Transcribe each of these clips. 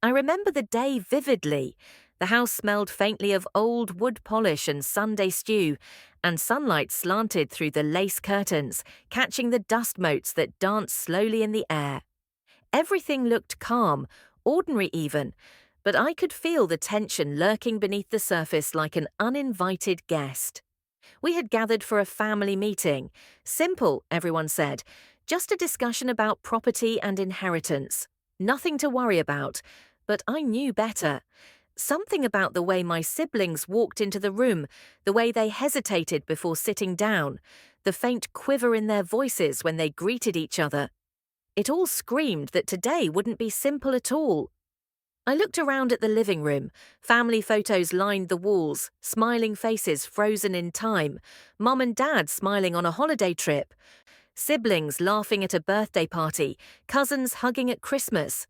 I remember the day vividly. The house smelled faintly of old wood polish and Sunday stew, and sunlight slanted through the lace curtains, catching the dust motes that danced slowly in the air. Everything looked calm, ordinary even, but I could feel the tension lurking beneath the surface like an uninvited guest. We had gathered for a family meeting. Simple, everyone said. Just a discussion about property and inheritance. Nothing to worry about. But I knew better. Something about the way my siblings walked into the room, the way they hesitated before sitting down, the faint quiver in their voices when they greeted each other. It all screamed that today wouldn't be simple at all. I looked around at the living room. Family photos lined the walls, smiling faces frozen in time, Mum and Dad smiling on a holiday trip, siblings laughing at a birthday party, cousins hugging at Christmas,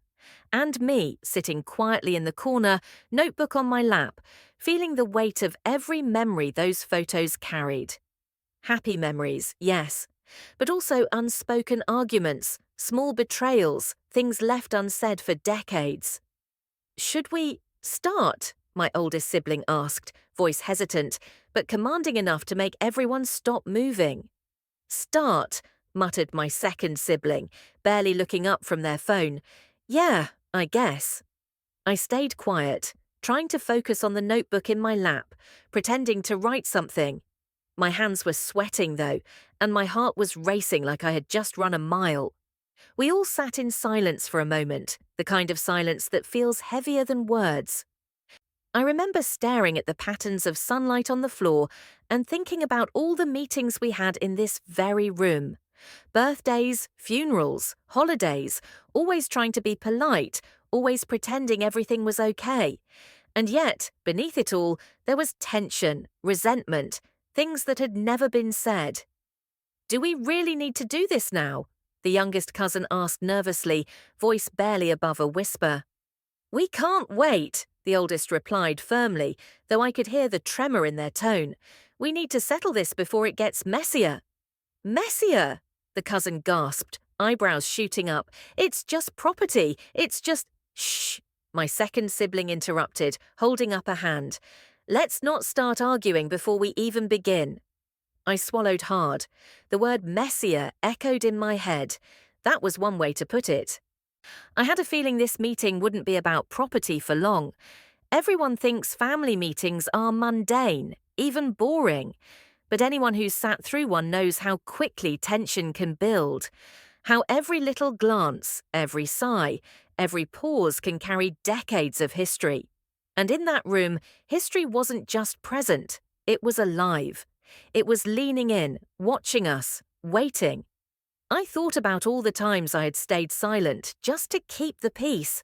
and me sitting quietly in the corner, notebook on my lap, feeling the weight of every memory those photos carried. Happy memories, yes, but also unspoken arguments, small betrayals, things left unsaid for decades. "Should we start?" my oldest sibling asked, voice hesitant, but commanding enough to make everyone stop moving. "Start," muttered my second sibling, barely looking up from their phone. "Yeah, I guess." I stayed quiet, trying to focus on the notebook in my lap, pretending to write something. My hands were sweating, though, and my heart was racing like I had just run a mile. We all sat in silence for a moment, the kind of silence that feels heavier than words. I remember staring at the patterns of sunlight on the floor and thinking about all the meetings we had in this very room. Birthdays, funerals, holidays, always trying to be polite, always pretending everything was okay. And yet, beneath it all, there was tension, resentment, things that had never been said. "Do we really need to do this now?" the youngest cousin asked nervously, voice barely above a whisper. "We can't wait," the oldest replied firmly, though I could hear the tremor in their tone. "We need to settle this before it gets messier." "Messier?" the cousin gasped, eyebrows shooting up. "It's just property. It's just—" "Shh," my second sibling interrupted, holding up a hand. "Let's not start arguing before we even begin." I swallowed hard. The word messier echoed in my head. That was one way to put it. I had a feeling this meeting wouldn't be about property for long. Everyone thinks family meetings are mundane, even boring. But anyone who's sat through one knows how quickly tension can build. How every little glance, every sigh, every pause can carry decades of history. And in that room, history wasn't just present, it was alive. It was leaning in, watching us, waiting. I thought about all the times I had stayed silent just to keep the peace.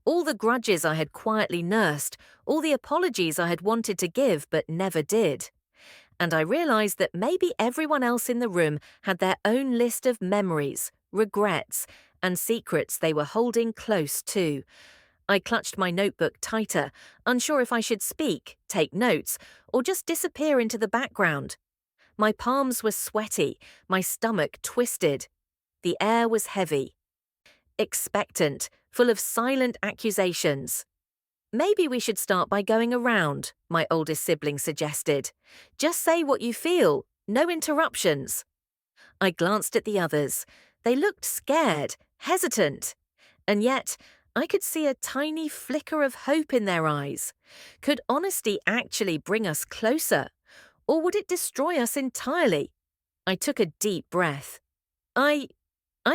All the grudges I had quietly nursed, all the apologies I had wanted to give but never did. And I realized that maybe everyone else in the room had their own list of memories, regrets, and secrets they were holding close too. I clutched my notebook tighter, unsure if I should speak, take notes, or just disappear into the background. My palms were sweaty, my stomach twisted. The air was heavy, expectant, full of silent accusations. "Maybe we should start by going around," my oldest sibling suggested. "Just say what you feel, no interruptions." I glanced at the others. They looked scared, hesitant. And yet, I could see a tiny flicker of hope in their eyes. Could honesty actually bring us closer? Or would it destroy us entirely? I took a deep breath. I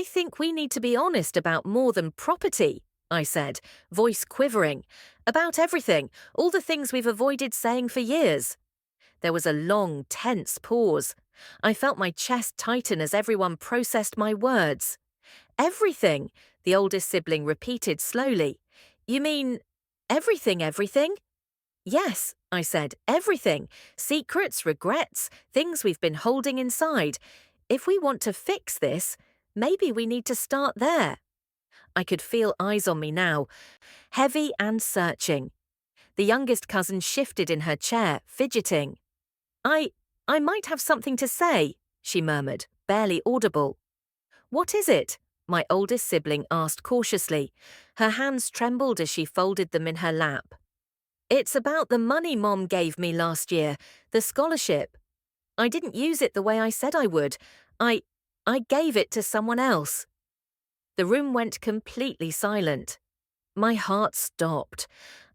think we need to be honest about more than property," I said, voice quivering. "About everything, all the things we've avoided saying for years." There was a long, tense pause. I felt my chest tighten as everyone processed my words. "Everything," the oldest sibling repeated slowly. "You mean everything, everything?" "Yes," I said, "everything. Secrets, regrets, things we've been holding inside. If we want to fix this, maybe we need to start there." I could feel eyes on me now, heavy and searching. The youngest cousin shifted in her chair, fidgeting. I might have something to say," she murmured, barely audible. "What is it?" my oldest sibling asked cautiously. Her hands trembled as she folded them in her lap. It's about the money Mom gave me last year, the scholarship. I didn't use it the way I said I would. I gave it to someone else. The room went completely silent. My heart stopped.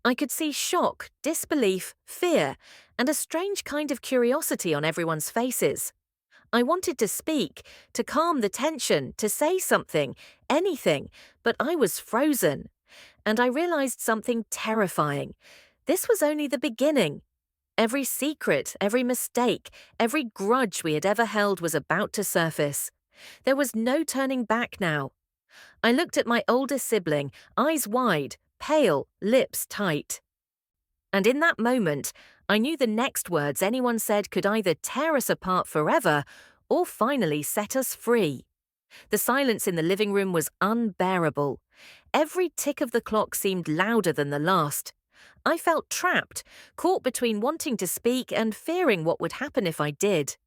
I could see shock, disbelief, fear, and a strange kind of curiosity on everyone's faces. I wanted to speak, to calm the tension, to say something, anything, but I was frozen. And I realized something terrifying. This was only the beginning. Every secret, every mistake, every grudge we had ever held was about to surface. There was no turning back now. I looked at my oldest sibling, eyes wide, pale, lips tight. And in that moment, I knew the next words anyone said could either tear us apart forever or finally set us free. The silence in the living room was unbearable. Every tick of the clock seemed louder than the last. I felt trapped, caught between wanting to speak and fearing what would happen if I did.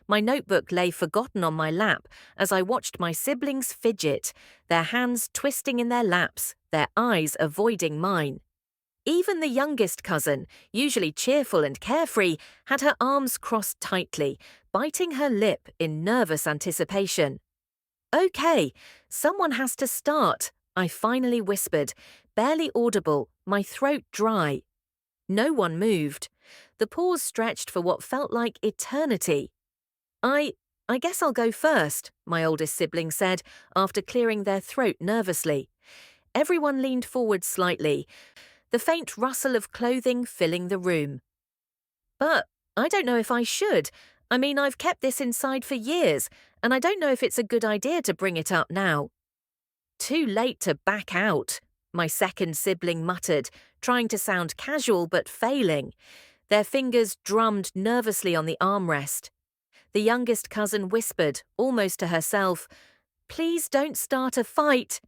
My notebook lay forgotten on my lap as I watched my siblings fidget, their hands twisting in their laps, their eyes avoiding mine. Even the youngest cousin, usually cheerful and carefree, had her arms crossed tightly, biting her lip in nervous anticipation. Okay, someone has to start, I finally whispered, barely audible, my throat dry. No one moved. The pause stretched for what felt like eternity. I guess I'll go first, my oldest sibling said, after clearing their throat nervously. Everyone leaned forward slightly, the faint rustle of clothing filling the room. But I don't know if I should. I mean, I've kept this inside for years, and I don't know if it's a good idea to bring it up now. Too late to back out, my second sibling muttered, trying to sound casual but failing. Their fingers drummed nervously on the armrest. The youngest cousin whispered, almost to herself, "Please don't start a fight."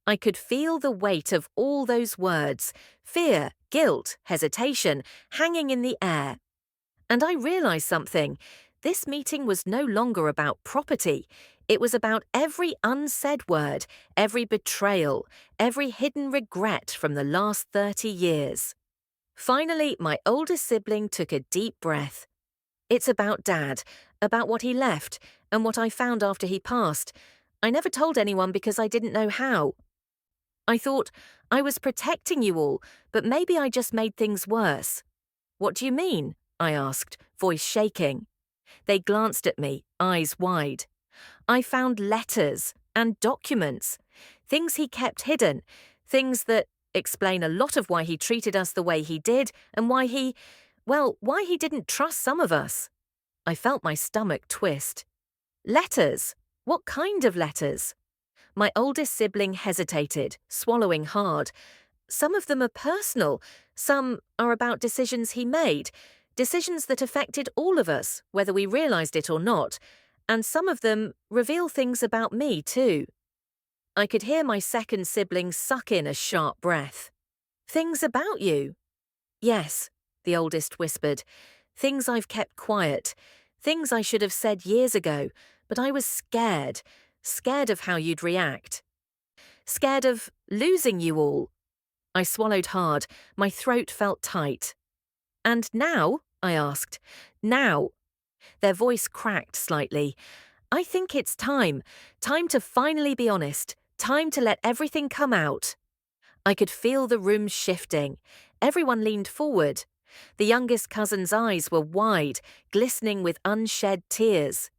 I could feel the weight of all those words, fear, guilt, hesitation, hanging in the air. And I realized something. This meeting was no longer about property. It was about every unsaid word, every betrayal, every hidden regret from the last 30 years. Finally, my oldest sibling took a deep breath. It's about Dad, about what he left, and what I found after he passed. I never told anyone because I didn't know how. I thought I was protecting you all, but maybe I just made things worse. What do you mean? I asked, voice shaking. They glanced at me, eyes wide. I found letters and documents, things he kept hidden, things that explain a lot of why he treated us the way he did and why he didn't trust some of us. I felt my stomach twist. Letters? What kind of letters? My oldest sibling hesitated, swallowing hard. Some of them are personal, some are about decisions he made, decisions that affected all of us, whether we realized it or not, and some of them reveal things about me too. I could hear my second sibling suck in a sharp breath. Things about you? Yes, the oldest whispered. Things I've kept quiet. Things I should have said years ago, but I was scared. Scared of how you'd react. Scared of losing you all. I swallowed hard. My throat felt tight. And now? I asked. Now? Their voice cracked slightly. I think it's time. Time to finally be honest. Time to let everything come out. I could feel the room shifting. Everyone leaned forward. The youngest cousin's eyes were wide, glistening with unshed tears.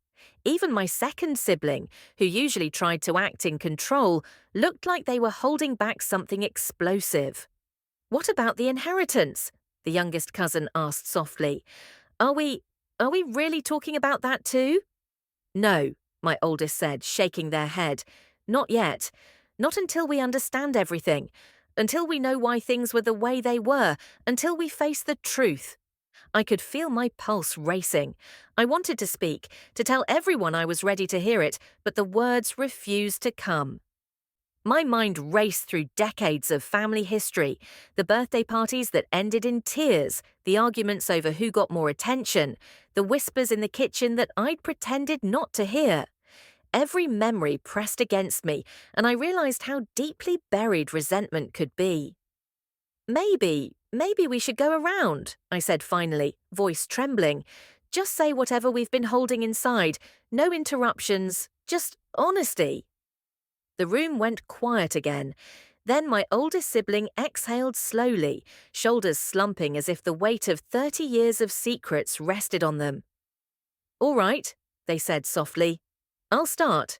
Even my second sibling, who usually tried to act in control, looked like they were holding back something explosive. What about the inheritance? The youngest cousin asked softly. Are we really talking about that too? No, my oldest said, shaking their head. Not yet. Not until we understand everything. Until we know why things were the way they were. Until we face the truth. I could feel my pulse racing. I wanted to speak, to tell everyone I was ready to hear it, but the words refused to come. My mind raced through decades of family history, the birthday parties that ended in tears, the arguments over who got more attention, the whispers in the kitchen that I'd pretended not to hear. Every memory pressed against me, and I realized how deeply buried resentment could be. Maybe we should go around, I said finally, voice trembling. Just say whatever we've been holding inside. No interruptions, just honesty. The room went quiet again. Then my oldest sibling exhaled slowly, shoulders slumping as if the weight of 30 years of secrets rested on them. All right, they said softly. I'll start.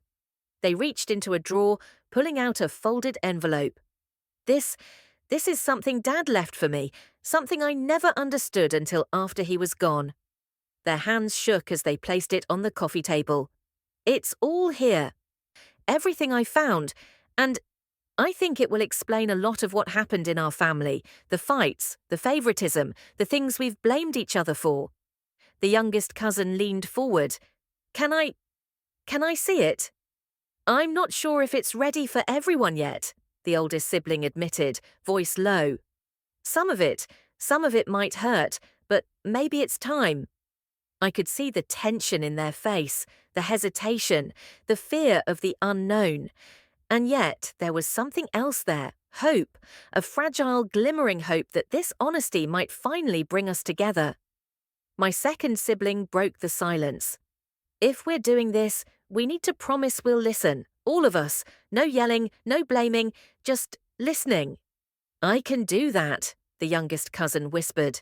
They reached into a drawer, pulling out a folded envelope. This is something Dad left for me, something I never understood until after he was gone. Their hands shook as they placed it on the coffee table. It's all here. Everything I found, and I think it will explain a lot of what happened in our family, the fights, the favoritism, the things we've blamed each other for. The youngest cousin leaned forward. Can I see it? I'm not sure if it's ready for everyone yet, the oldest sibling admitted, voice low. Some of it might hurt, but maybe it's time. I could see the tension in their face, the hesitation, the fear of the unknown. And yet there was something else there, hope, a fragile, glimmering hope that this honesty might finally bring us together. My second sibling broke the silence. If we're doing this, we need to promise we'll listen, all of us. No yelling, no blaming, just listening. I can do that, the youngest cousin whispered.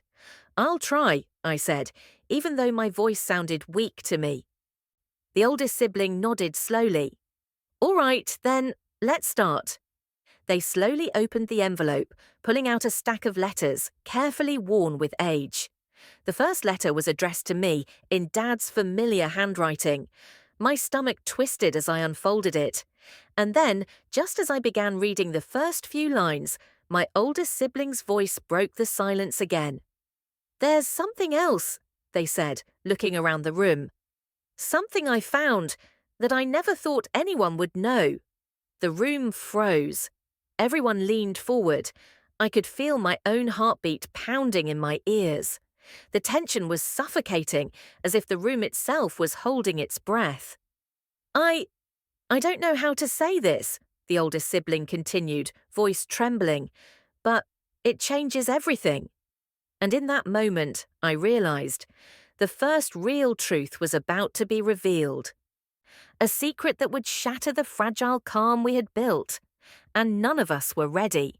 I'll try, I said, even though my voice sounded weak to me. The oldest sibling nodded slowly. All right, then, let's start. They slowly opened the envelope, pulling out a stack of letters, carefully worn with age. The first letter was addressed to me, in Dad's familiar handwriting. My stomach twisted as I unfolded it. And then, just as I began reading the first few lines, my oldest sibling's voice broke the silence again. There's something else, they said, looking around the room. Something I found that I never thought anyone would know. The room froze. Everyone leaned forward. I could feel my own heartbeat pounding in my ears. The tension was suffocating, as if the room itself was holding its breath. I don't know how to say this, the oldest sibling continued, voice trembling, but it changes everything. And in that moment, I realized the first real truth was about to be revealed. A secret that would shatter the fragile calm we had built. And none of us were ready.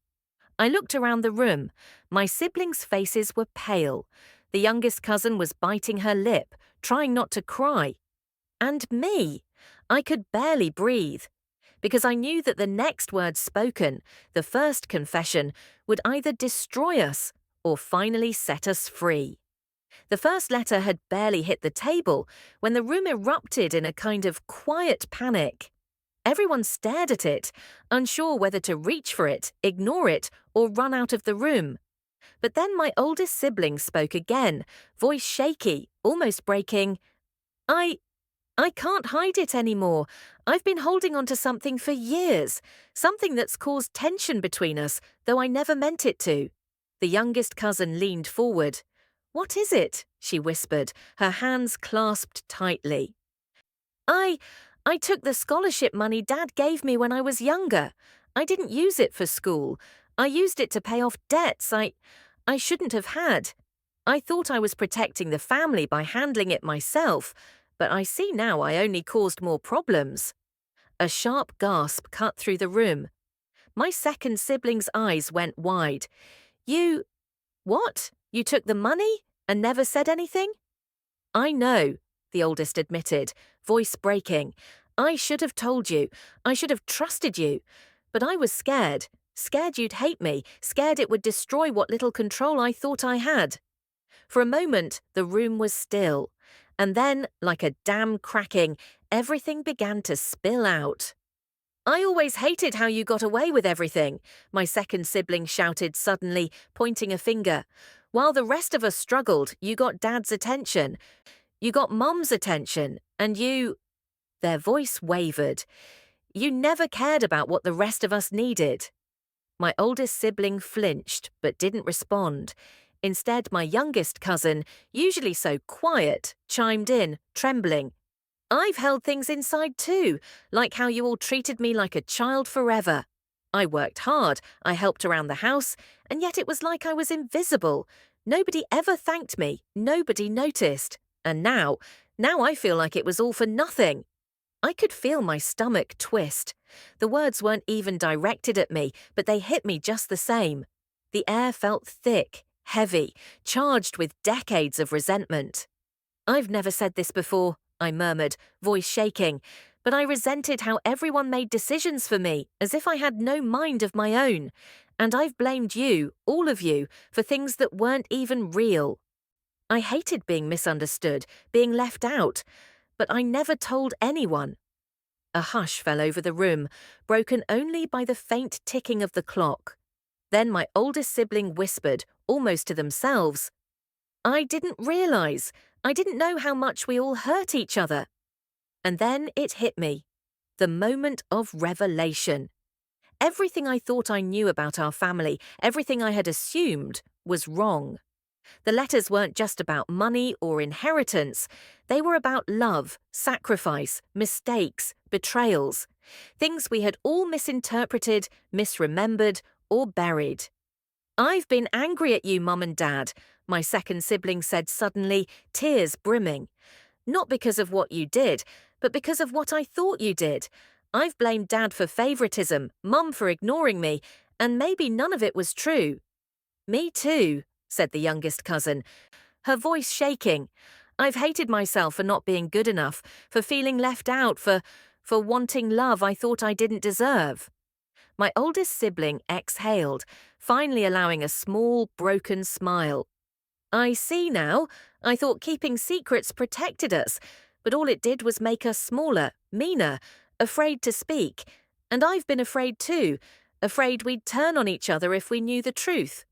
I looked around the room. My siblings' faces were pale. The youngest cousin was biting her lip, trying not to cry. And me! I could barely breathe. Because I knew that the next word spoken, the first confession, would either destroy us or finally set us free. The first letter had barely hit the table when the room erupted in a kind of quiet panic. Everyone stared at it, unsure whether to reach for it, ignore it, or run out of the room. But then my oldest sibling spoke again, voice shaky, almost breaking. I can't hide it anymore. I've been holding on to something for years, something that's caused tension between us, though I never meant it to. The youngest cousin leaned forward. What is it? She whispered, her hands clasped tightly. I took the scholarship money Dad gave me when I was younger. I didn't use it for school. I used it to pay off debts I shouldn't have had. I thought I was protecting the family by handling it myself, but I see now I only caused more problems. A sharp gasp cut through the room. My second sibling's eyes went wide. What? You took the money and never said anything? I know, the oldest admitted, voice breaking. I should have told you. I should have trusted you. But I was scared. Scared you'd hate me. Scared it would destroy what little control I thought I had. For a moment, the room was still. And then, like a dam cracking, everything began to spill out. I always hated how you got away with everything, my second sibling shouted suddenly, pointing a finger. While the rest of us struggled, you got Dad's attention. You got Mum's attention, and you... Their voice wavered. You never cared about what the rest of us needed. My oldest sibling flinched, but didn't respond. Instead, my youngest cousin, usually so quiet, chimed in, trembling. I've held things inside too, like how you all treated me like a child forever. I worked hard, I helped around the house, and yet it was like I was invisible. Nobody ever thanked me, nobody noticed. And now I feel like it was all for nothing. I could feel my stomach twist. The words weren't even directed at me, but they hit me just the same. The air felt thick, heavy, charged with decades of resentment. I've never said this before, I murmured, voice shaking, but I resented how everyone made decisions for me, as if I had no mind of my own. And I've blamed you, all of you, for things that weren't even real. I hated being misunderstood, being left out, but I never told anyone. A hush fell over the room, broken only by the faint ticking of the clock. Then my oldest sibling whispered, almost to themselves, "I didn't realize. I didn't know how much we all hurt each other." And then it hit me. The moment of revelation. Everything I thought I knew about our family, everything I had assumed, was wrong. The letters weren't just about money or inheritance. They were about love, sacrifice, mistakes, betrayals. Things we had all misinterpreted, misremembered, or buried. "I've been angry at you, Mum and Dad," my second sibling said suddenly, tears brimming. "Not because of what you did, but because of what I thought you did. I've blamed Dad for favoritism, Mum for ignoring me, and maybe none of it was true." "Me too," said the youngest cousin, her voice shaking. "I've hated myself for not being good enough, for feeling left out, for wanting love I thought I didn't deserve." My oldest sibling exhaled, finally allowing a small, broken smile. "I see now. I thought keeping secrets protected us, but all it did was make us smaller, meaner, afraid to speak. And I've been afraid too, afraid we'd turn on each other if we knew the truth."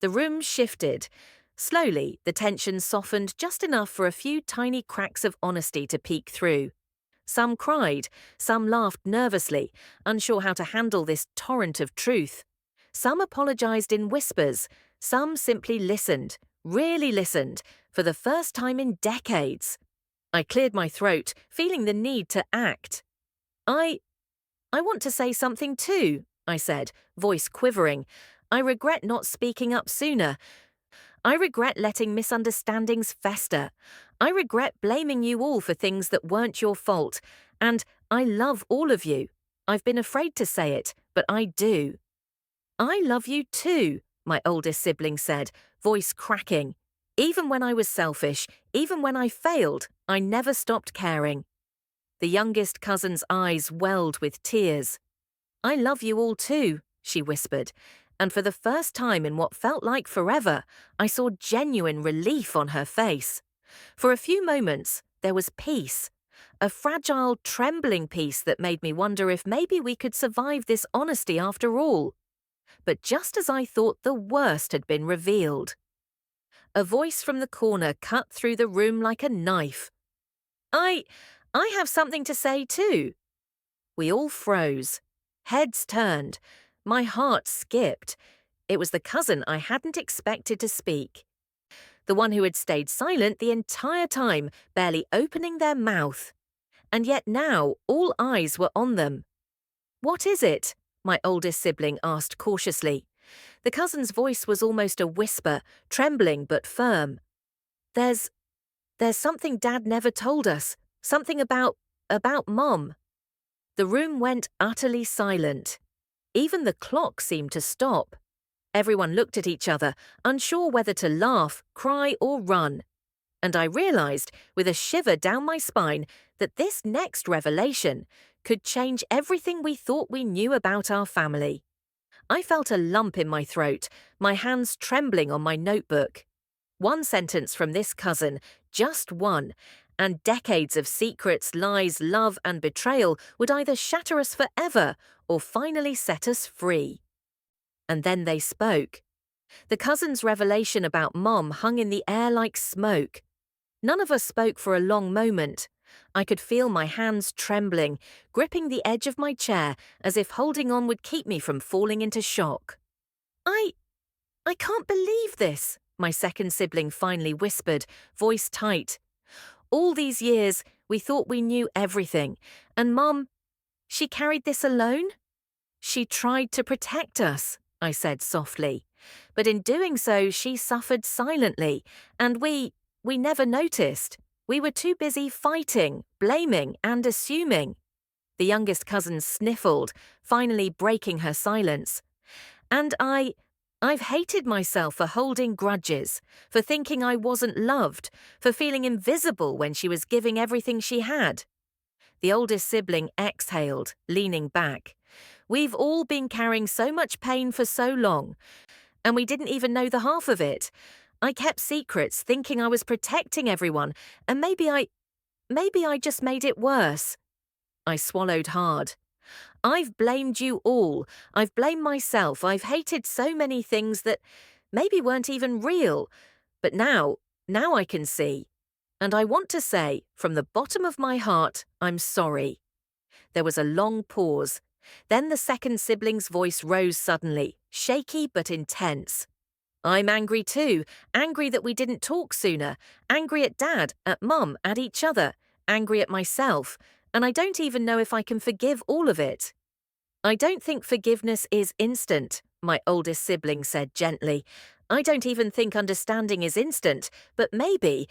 The room shifted. Slowly, the tension softened just enough for a few tiny cracks of honesty to peek through. Some cried, some laughed nervously, unsure how to handle this torrent of truth. Some apologized in whispers, some simply listened, really listened, for the first time in decades. I cleared my throat, feeling the need to act. I want to say something too," I said, voice quivering. "I regret not speaking up sooner. I regret letting misunderstandings fester. I regret blaming you all for things that weren't your fault. And I love all of you. I've been afraid to say it, but I do." "I love you too," my oldest sibling said, voice cracking. "Even when I was selfish, even when I failed, I never stopped caring." The youngest cousin's eyes welled with tears. "I love you all too," she whispered, and for the first time in what felt like forever, I saw genuine relief on her face. For a few moments, there was peace, a fragile, trembling peace that made me wonder if maybe we could survive this honesty after all. But just as I thought the worst had been revealed, a voice from the corner cut through the room like a knife. I have something to say too." We all froze. Heads turned. My heart skipped. It was the cousin I hadn't expected to speak. The one who had stayed silent the entire time, barely opening their mouth. And yet now all eyes were on them. "What is it?" my oldest sibling asked cautiously. The cousin's voice was almost a whisper, trembling but firm. There's something Dad never told us. Something about Mom." The room went utterly silent. Even the clock seemed to stop. Everyone looked at each other, unsure whether to laugh, cry, or run. And I realized, with a shiver down my spine, that this next revelation could change everything we thought we knew about our family. I felt a lump in my throat, my hands trembling on my notebook. One sentence from this cousin, just one, and decades of secrets, lies, love, and betrayal would either shatter us forever or finally set us free. And then they spoke. The cousin's revelation about Mom hung in the air like smoke. None of us spoke for a long moment. I could feel my hands trembling, gripping the edge of my chair as if holding on would keep me from falling into shock. I can't believe this," my second sibling finally whispered, voice tight. "All these years, We thought we knew everything. And Mum, she carried this alone? She tried to protect us, I said softly. But in doing so, she suffered silently, and we never noticed. We were too busy fighting, blaming, and assuming. The youngest cousin sniffled, finally breaking her silence. And I've hated myself for holding grudges, for thinking I wasn't loved, for feeling invisible when she was giving everything she had. The oldest sibling exhaled, leaning back. We've all been carrying so much pain for so long, and we didn't even know the half of it. I kept secrets, thinking I was protecting everyone, and maybe I just made it worse. I swallowed hard. I've blamed you all. I've blamed myself. I've hated so many things that maybe weren't even real. But now I can see. And I want to say, from the bottom of my heart, I'm sorry. There was a long pause. Then the second sibling's voice rose suddenly, shaky but intense. I'm angry too, angry that we didn't talk sooner, angry at Dad, at Mum, at each other, angry at myself, and I don't even know if I can forgive all of it. I don't think forgiveness is instant, my oldest sibling said gently. I don't even think understanding is instant, but maybe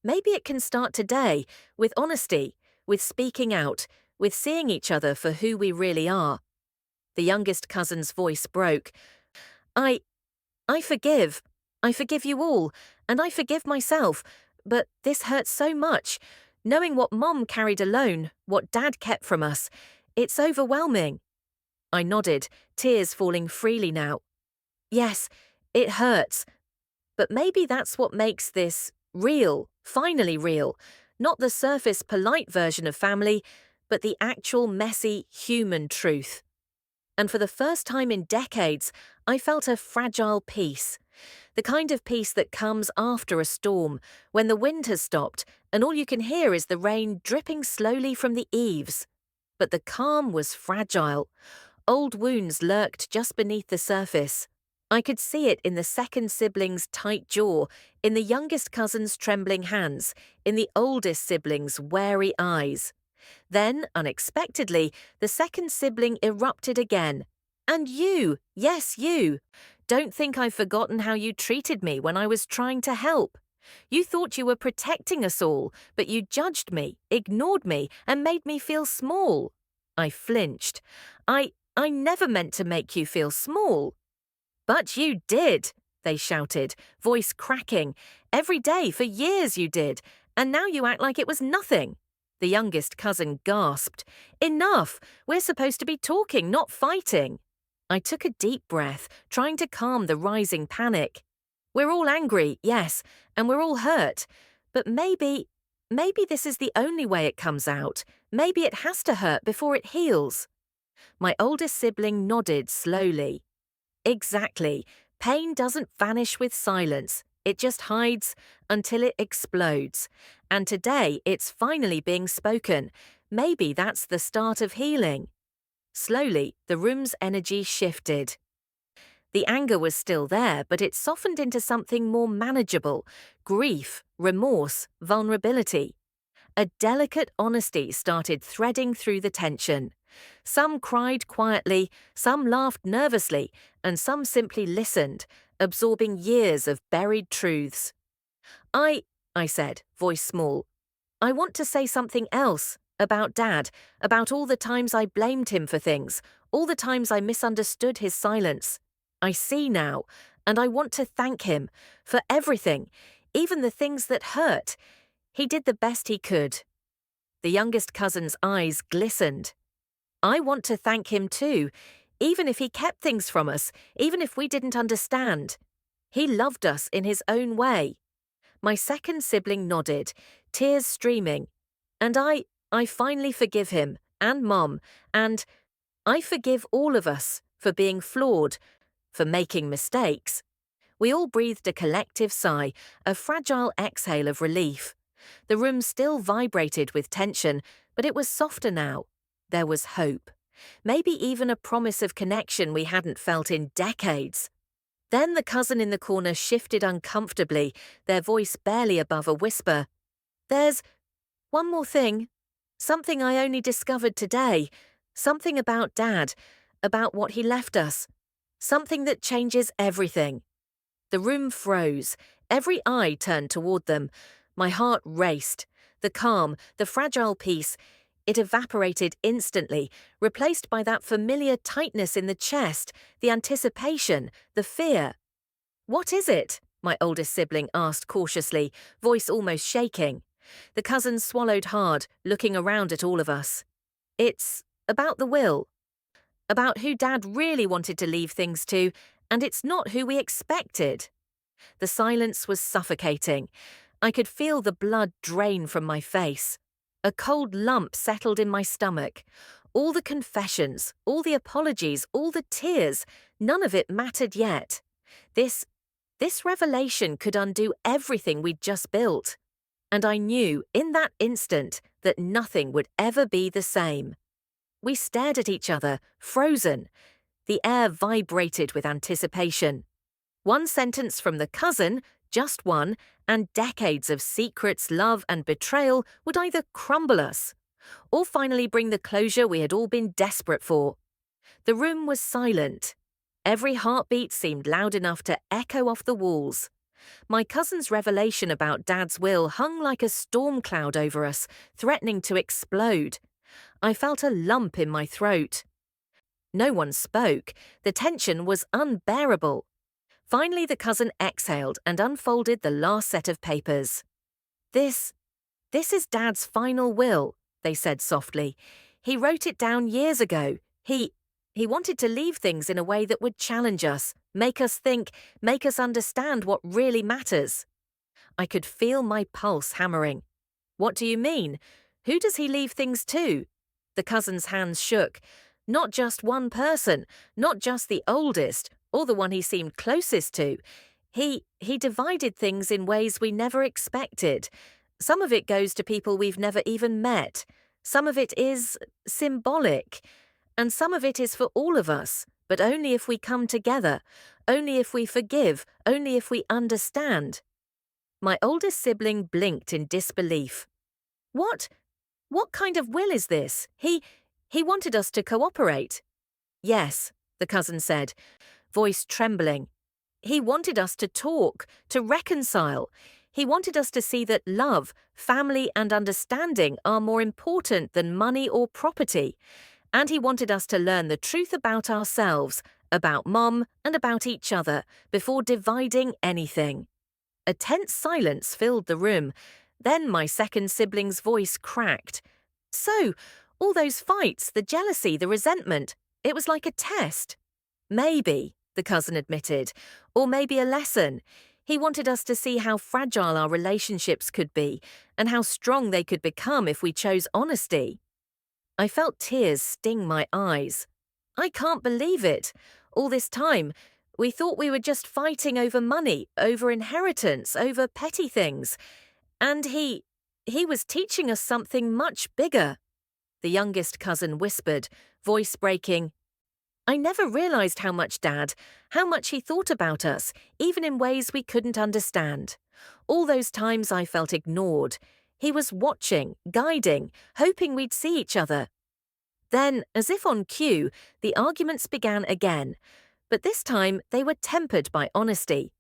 it can start today, with honesty, with speaking out, with seeing each other for who we really are. The youngest cousin's voice broke. I forgive. I forgive you all, and I forgive myself, but this hurts so much. Knowing what Mom carried alone, what Dad kept from us, it's overwhelming. I nodded, tears falling freely now. Yes, it hurts. But maybe that's what makes this real, finally real. Not the surface polite version of family, but the actual messy human truth. And for the first time in decades, I felt a fragile peace. The kind of peace that comes after a storm, when the wind has stopped and all you can hear is the rain dripping slowly from the eaves. But the calm was fragile. Old wounds lurked just beneath the surface. I could see it in the second sibling's tight jaw, in the youngest cousin's trembling hands, in the oldest sibling's wary eyes. Then, unexpectedly, the second sibling erupted again. And you, yes, you. Don't think I've forgotten how you treated me when I was trying to help. You thought you were protecting us all, but you judged me, ignored me, and made me feel small. I flinched. I never meant to make you feel small. But you did, they shouted, voice cracking. Every day for years you did, and now you act like it was nothing. The youngest cousin gasped. Enough! We're supposed to be talking, not fighting. I took a deep breath, trying to calm the rising panic. We're all angry, yes, and we're all hurt. But maybe this is the only way it comes out. Maybe it has to hurt before it heals. My oldest sibling nodded slowly. Exactly. Pain doesn't vanish with silence. It just hides until it explodes. And today it's finally being spoken. Maybe that's the start of healing. Slowly, the room's energy shifted. The anger was still there, but it softened into something more manageable. Grief, remorse, vulnerability. A delicate honesty started threading through the tension. Some cried quietly, some laughed nervously, and some simply listened, absorbing years of buried truths. I said, voice small, I want to say something else, about Dad, about all the times I blamed him for things, all the times I misunderstood his silence. I see now, and I want to thank him for everything, even the things that hurt. He did the best he could. The youngest cousin's eyes glistened. I want to thank him too, even if he kept things from us, even if we didn't understand. He loved us in his own way. My second sibling nodded, tears streaming. And I finally forgive him, and Mom, and I forgive all of us for being flawed, for making mistakes. We all breathed a collective sigh, a fragile exhale of relief. The room still vibrated with tension, but it was softer now. There was hope. Maybe even a promise of connection we hadn't felt in decades. Then the cousin in the corner shifted uncomfortably, their voice barely above a whisper. One more thing. Something I only discovered today. Something about Dad, about what he left us. Something that changes everything. The room froze. Every eye turned toward them. My heart raced. The calm, the fragile peace, it evaporated instantly, replaced by that familiar tightness in the chest, the anticipation, the fear. "What is it?" my oldest sibling asked cautiously, voice almost shaking. The cousin swallowed hard, looking around at all of us. "It's about the will. About who Dad really wanted to leave things to, and it's not who we expected." The silence was suffocating. I could feel the blood drain from my face. A cold lump settled in my stomach. All the confessions, all the apologies, all the tears, none of it mattered yet. This revelation could undo everything we'd just built. And I knew, in that instant, that nothing would ever be the same. We stared at each other, frozen. The air vibrated with anticipation. One sentence from the cousin, just one, and decades of secrets, love, and betrayal would either crumble us or finally bring the closure we had all been desperate for. The room was silent. Every heartbeat seemed loud enough to echo off the walls. My cousin's revelation about Dad's will hung like a storm cloud over us, threatening to explode. I felt a lump in my throat. No one spoke. The tension was unbearable. Finally, the cousin exhaled and unfolded the last set of papers. This is Dad's final will," they said softly. "He wrote it down years ago. He wanted to leave things in a way that would challenge us, make us think, make us understand what really matters." I could feel my pulse hammering. "What do you mean? Who does he leave things to?" The cousin's hands shook. Not just one person, not just the oldest, or the one he seemed closest to. He divided things in ways we never expected. Some of it goes to people we've never even met. Some of it is symbolic. And some of it is for all of us, but only if we come together, only if we forgive, only if we understand. My oldest sibling blinked in disbelief. What kind of will is this? He wanted us to cooperate." "Yes," the cousin said, voice trembling. "He wanted us to talk, to reconcile. He wanted us to see that love, family, and understanding are more important than money or property. And he wanted us to learn the truth about ourselves, about Mom, and about each other, before dividing anything." A tense silence filled the room. Then my second sibling's voice cracked. "So, all those fights, the jealousy, the resentment, it was like a test." "Maybe," the cousin admitted, "or maybe a lesson. He wanted us to see how fragile our relationships could be and how strong they could become if we chose honesty." I felt tears sting my eyes. "I can't believe it. All this time, we thought we were just fighting over money, over inheritance, over petty things. And he was teaching us something much bigger." The youngest cousin whispered, voice breaking. "I never realized how much he thought about us, even in ways we couldn't understand. All those times I felt ignored. He was watching, guiding, hoping we'd see each other." Then, as if on cue, the arguments began again, but this time they were tempered by honesty.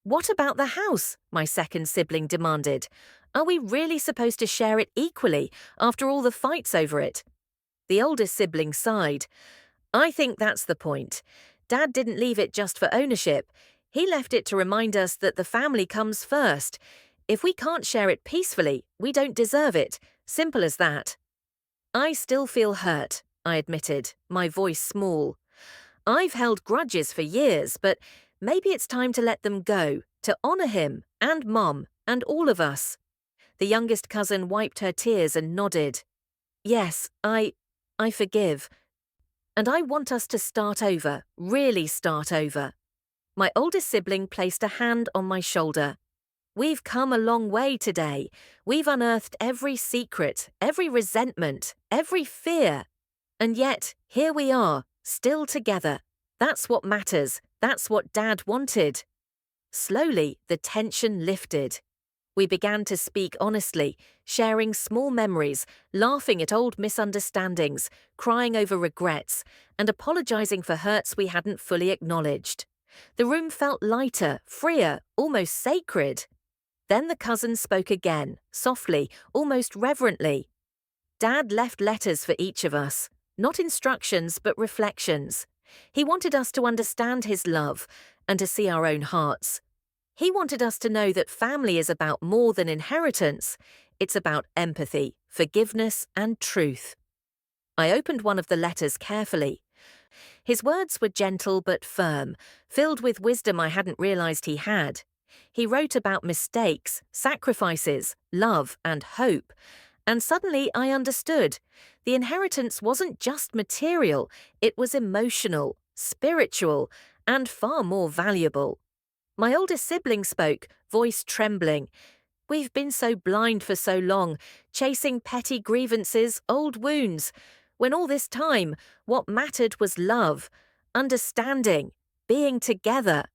"What about the house?" my second sibling demanded. "Are we really supposed to share it equally after all the fights over it?" The oldest sibling sighed. "I think that's the point. Dad didn't leave it just for ownership. He left it to remind us that the family comes first. If we can't share it peacefully, we don't deserve it. Simple as that." "I still feel hurt," I admitted, my voice small. "I've held grudges for years, but maybe it's time to let them go, to honor him, and Mom, and all of us." The youngest cousin wiped her tears and nodded. "Yes, I forgive. And I want us to start over, really start over." My oldest sibling placed a hand on my shoulder. "We've come a long way today. We've unearthed every secret, every resentment, every fear. And yet, here we are, still together. That's what matters. That's what Dad wanted." Slowly, the tension lifted. We began to speak honestly, sharing small memories, laughing at old misunderstandings, crying over regrets, and apologizing for hurts we hadn't fully acknowledged. The room felt lighter, freer, almost sacred. Then the cousin spoke again, softly, almost reverently. Dad left letters for each of us, not instructions but reflections. He wanted us to understand his love and to see our own hearts. He wanted us to know that family is about more than inheritance. It's about empathy, forgiveness, and truth. I opened one of the letters carefully. His words were gentle but firm, filled with wisdom I hadn't realized he had. He wrote about mistakes, sacrifices, love, and hope. And suddenly I understood. The inheritance wasn't just material, it was emotional, spiritual, and far more valuable. My oldest sibling spoke, voice trembling. We've been so blind for so long, chasing petty grievances, old wounds, when all this time, what mattered was love, understanding, being together.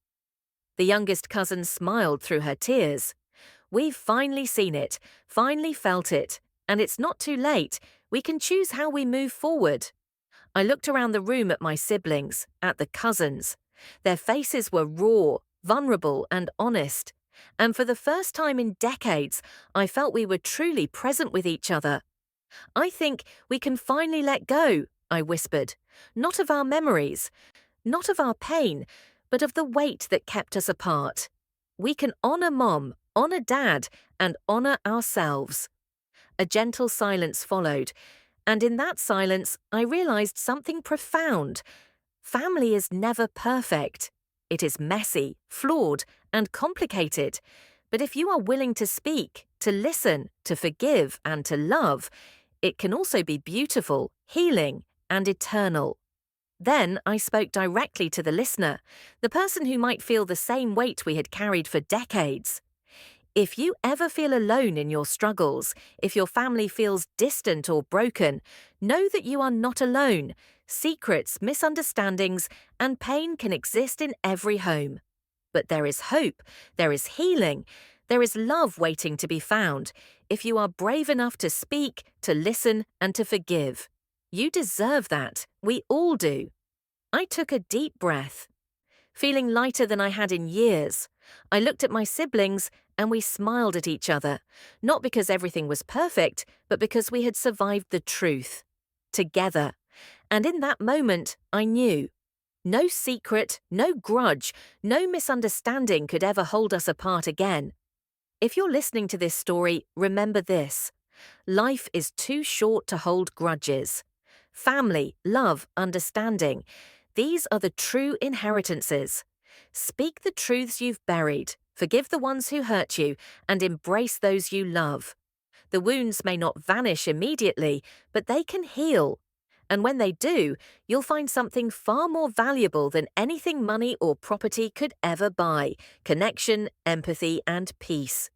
The youngest cousin smiled through her tears. We've finally seen it, finally felt it, and it's not too late. We can choose how we move forward. I looked around the room at my siblings, at the cousins. Their faces were raw, vulnerable, and honest. And for the first time in decades, I felt we were truly present with each other. I think we can finally let go, I whispered. Not of our memories, not of our pain, but of the weight that kept us apart. We can honor Mom, honor Dad, and honor ourselves. A gentle silence followed, and in that silence I realized something profound. Family is never perfect. It is messy, flawed, and complicated. But if you are willing to speak, to listen, to forgive, and to love, it can also be beautiful, healing, and eternal. Then I spoke directly to the listener, the person who might feel the same weight we had carried for decades. If you ever feel alone in your struggles, if your family feels distant or broken, know that you are not alone. Secrets, misunderstandings, and pain can exist in every home. But there is hope, there is healing, there is love waiting to be found, if you are brave enough to speak, to listen, and to forgive. You deserve that. We all do. I took a deep breath. Feeling lighter than I had in years, I looked at my siblings and we smiled at each other, not because everything was perfect, but because we had survived the truth. Together. And in that moment, I knew. No secret, no grudge, no misunderstanding could ever hold us apart again. If you're listening to this story, remember this. Life is too short to hold grudges. Family, love, understanding. These are the true inheritances. Speak the truths you've buried, forgive the ones who hurt you, and embrace those you love. The wounds may not vanish immediately, but they can heal. And when they do, you'll find something far more valuable than anything money or property could ever buy: connection, empathy, and peace.